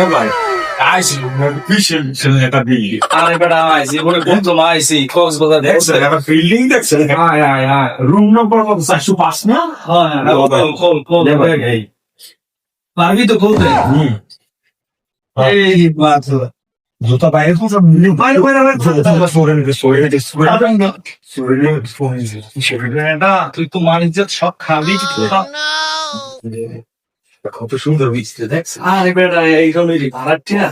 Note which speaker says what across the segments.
Speaker 1: ভাই আইসি বিশাল এটা দিই
Speaker 2: আরে বেটা আইসি বলে কোন তো আইসি কক্সবাজার
Speaker 1: দেখছেন একটা ফিল্ডিং দেখছেন আয় আয় আয় রুম নম্বর কত 405 না
Speaker 2: হ্যাঁ কোন
Speaker 1: এই
Speaker 2: পারবি তো খুলতে এই বাত
Speaker 1: জুতা বাইরে তো সব বাইরে জুতা সরে না
Speaker 2: তুই তো মানিজ্জত সব খাবি
Speaker 1: কত সুন্দর বিচতে দেখছেন
Speaker 2: আরে বেটা এই রকমেরই ভাড়াটিয়া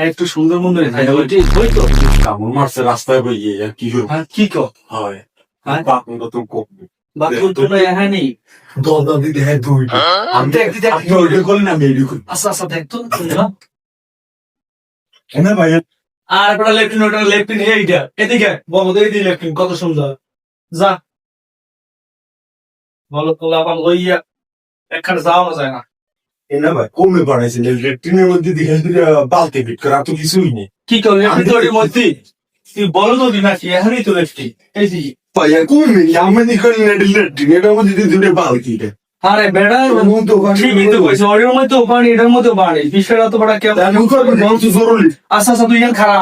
Speaker 2: একটু সুন্দর মন্দিরে থাকে ওইটি ওই তো
Speaker 1: কামড় মারছে রাস্তায় বইয়ে কি করব
Speaker 2: কি কো
Speaker 1: হয়
Speaker 2: হ্যাঁ
Speaker 1: বাপন তো কম
Speaker 2: বাকি তোমরা এখানে নেই
Speaker 1: দল দিতে হ্যাঁ দুই আমি দেখ আপনি ওইটা করলেন আমি এইটা করি
Speaker 2: আচ্ছা দেখতো শুনলাম
Speaker 1: কেন ভাই
Speaker 2: আর বেটা লেফটিন ওটা লেফটিন এইটা এদিকে বলো তো এইদিকে লেফটিন কত সুন্দর যা বলো তো আবার লইয়া একখানে যাওয়া যায় না
Speaker 1: এনা ভাই কমে বাড়াইছে লেট্রিনের মধ্যে দেখে বালতি বিট করা তো কিছুই নেই
Speaker 2: কি করবি আমি তোর মধ্যে তুই বলো তো দিনা কি এখানেই তো লেফটি এই যে
Speaker 1: ভাইয়া কমে আমি করে লেট্রিনের মধ্যে দুটো বালতি
Speaker 2: আরে বেড়া ঠিকই তো কইছে ওর মধ্যে পানি এটার মধ্যে পানি বিষয়টা তো বড় কেমন
Speaker 1: আমি করব নাম তো জরুরি
Speaker 2: আচ্ছা তুই ইয়ান খারাপ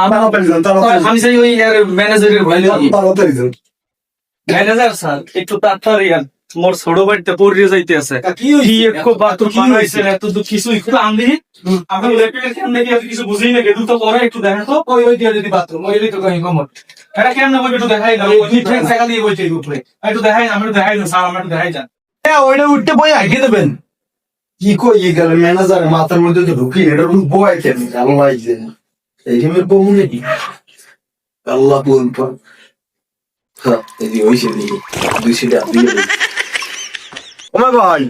Speaker 2: আমি চাই ওই ম্যানেজারের ভাই
Speaker 1: তাড়াতাড়ি যান
Speaker 2: ম্যানেজার স্যার একটু তাড়াতাড়ি ইয়ান মোর ছোট বাড়িতে পড়িয়ে যাইতে আছে
Speaker 1: কি হইছে
Speaker 2: একটু বাথরুম বানাইছে এত তো কিছু একটু আনবি আমি লেপিনের কেমনে কি কিছু বুঝি না কেটু তো করে একটু দেখেন তো ওই দিয়ে যদি বাথরুম ওই তো কই কমর এটা কেমনে বই একটু দেখাই না ওই ট্রেন সাইকেল দিয়ে বইতে উপরে একটু দেখাই না আমি একটু দেখাই না স্যার আমি একটু দেখাই যান
Speaker 1: ওইটা উঠতে বই আগে দেবেন কি কই গেল ম্যানেজার মাথার মধ্যে তো ঢুকি এটা বই কেন আল্লাহ ইজে এই গেমের বউ নাকি আল্লাহ বলতো হ্যাঁ এই হইছে দেখি 200 টাকা দিয়ে ওমা ভাই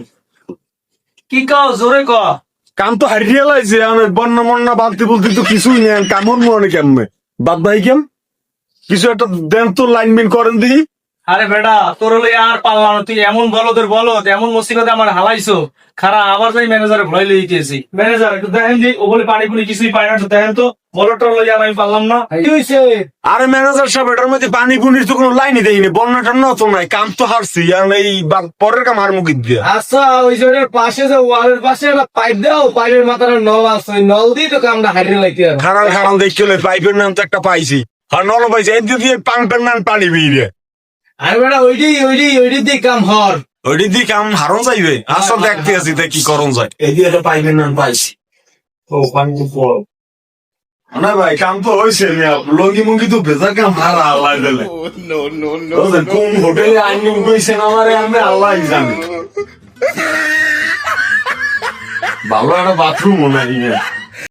Speaker 2: কি কও জোরে ক
Speaker 1: কাম তো হারিয়ে লাইছে আমি বন্যা মন্না বালতি বলতে তো কিছুই নেই কামন মনে কেমনে বাদ ভাই কেম কিছু একটা দেন তো লাইনমেন করেন দেখি
Speaker 2: আরে বেটা তোর লই আর পারলাম না তুই এমন বলদ এমন মুসিবতে আমার হালাইছো খারা আবার যাই ম্যানেজারে ভয় লই দিতেছি ম্যানেজার একটু দেখেন দি ও বলে পানি পুনি কিছুই পায় না তো দেখেন তো বলটা লই আর আমি পারলাম না কি হইছে
Speaker 1: আরে ম্যানেজার সাহেব এটার মধ্যে পানি পুনির তো কোনো লাইনই দেয়নি বন্যা টন্যা তো নাই কাম তো হারছি আর এই পরের কাম আর মুখি দিয়ে
Speaker 3: আচ্ছা ওই জনের পাশে যে ওয়ালের পাশে একটা পাইপ দাও পাইপের মাথার নল আছে ওই নল দিয়ে তো কামটা হারিয়ে লাইতে হবে
Speaker 1: খারান দেখলে পাইপের নাম তো একটা পাইছি আর নল পাইছি এই দিয়ে পাম্পের নাম পানি বিয়ে
Speaker 3: আর বেটা ওইটি দিয়ে কাম হর
Speaker 1: ওইটি দিয়ে কাম হারন যাইবে আসল দেখতে আছি তাই কি করন যায় এই দিয়ে একটা পাইপের নাম পাইছি ও পানি তো পড়ো না ভাই কাম তো হয়েছে লগি মুগি তো ভেজা কাম হারা আল্লাহ দিলে কোন হোটেলে আইনি গেছেন আমারে আমি আল্লাহ জানি ভালো একটা বাথরুম নাই